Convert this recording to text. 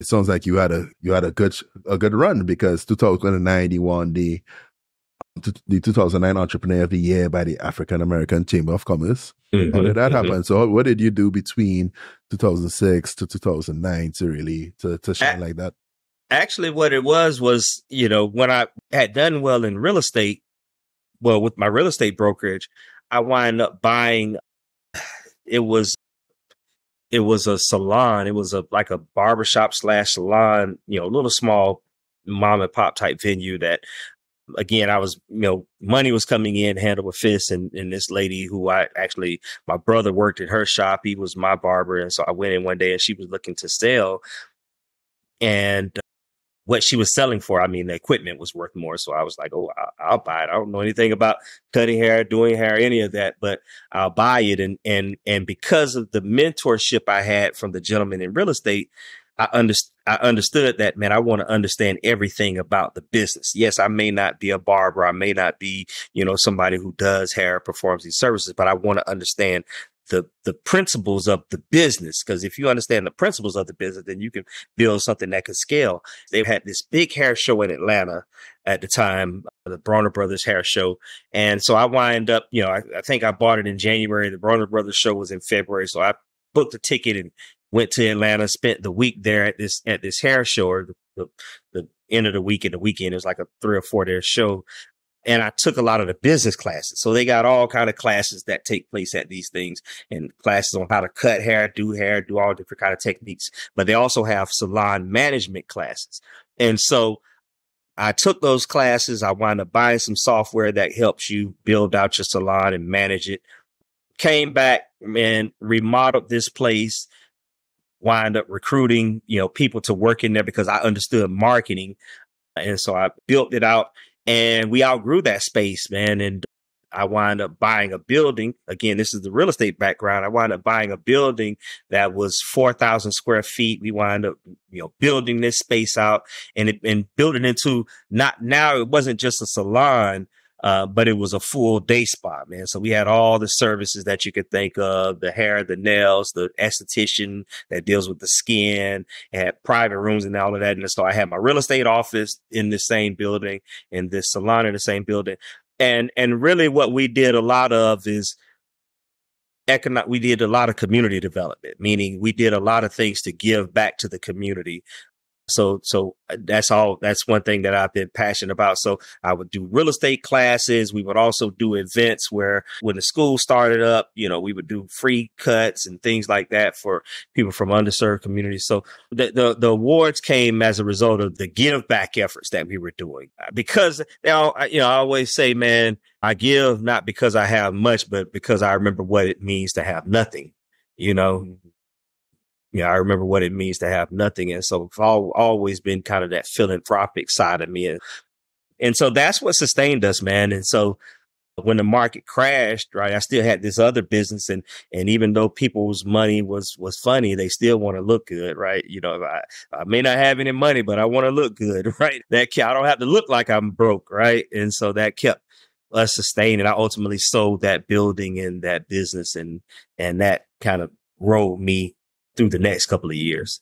it sounds like you had a good run because 2009 you won the 2009 Entrepreneur of the Year by the African American Chamber of Commerce. How did that happen? So what did you do between 2006 to 2009 to really to shine like that? Actually, what it was, when I had done well in real estate, well, with my real estate brokerage, I wind up buying, it was, it was a salon. It was like a barbershop slash salon, a little small mom and pop type venue that, again, I was, money was coming in hand over fist. And this lady who my brother worked at her shop. He was my barber. And so I went in one day and she was looking to sell, and what she was selling for, I mean, the equipment was worth more. So I was like, oh, I'll buy it. I don't know anything about cutting hair, doing hair, any of that, but I'll buy it. And because of the mentorship I had from the gentleman in real estate, I understood that, man, I want to understand everything about the business. Yes, I may not be a barber. I may not be, somebody who does hair, performs these services, but I want to understand the principles of the business. Because if you understand the principles of the business, then you can build something that can scale. They had this big hair show in Atlanta at the time, the Bronner Brothers hair show. And so I wind up, I think I bought it in January. The Bronner Brothers show was in February. So I booked a ticket and went to Atlanta, spent the week there at this hair show, or the end of the week and the weekend. It was like a 3 or 4 day show. And I took a lot of the business classes. So they got all kind of classes that take place at these things, and classes on how to cut hair, do all different kind of techniques. But they also have salon management classes. And so I took those classes. I wound up buying some software that helps you build out your salon and manage it. Came back and remodeled this place, wind up recruiting, people to work in there because I understood marketing. And so I built it out. And we outgrew that space, man. And I wound up buying a building. Again, this is the real estate background. I wound up buying a building that was 4,000 square feet. We wound up, building this space out and building into now it wasn't just a salon, but it was a full day spa, man. So we had all the services that you could think of: the hair, the nails, the esthetician that deals with the skin, had private rooms and all of that. And so I had my real estate office in the same building and this salon in the same building. And really what we did a lot of is we did a lot of community development, meaning we did a lot of things to give back to the community. So that's one thing that I've been passionate about. So I would do real estate classes. We would also do events where when the school started up, we would do free cuts and things like that for people from underserved communities. So the awards came as a result of the give back efforts that we were doing, because I always say, man, I give not because I have much, but because I remember what it means to have nothing, I remember what it means to have nothing. And so it's always been kind of that philanthropic side of me. And so that's what sustained us, man. And so when the market crashed, right, I still had this other business. And even though people's money was funny, they still want to look good, right? I may not have any money, but I want to look good, right? I don't have to look like I'm broke, right? And so that kept us sustained. And I ultimately sold that building and that business, and that kind of rolled me through the next couple of years.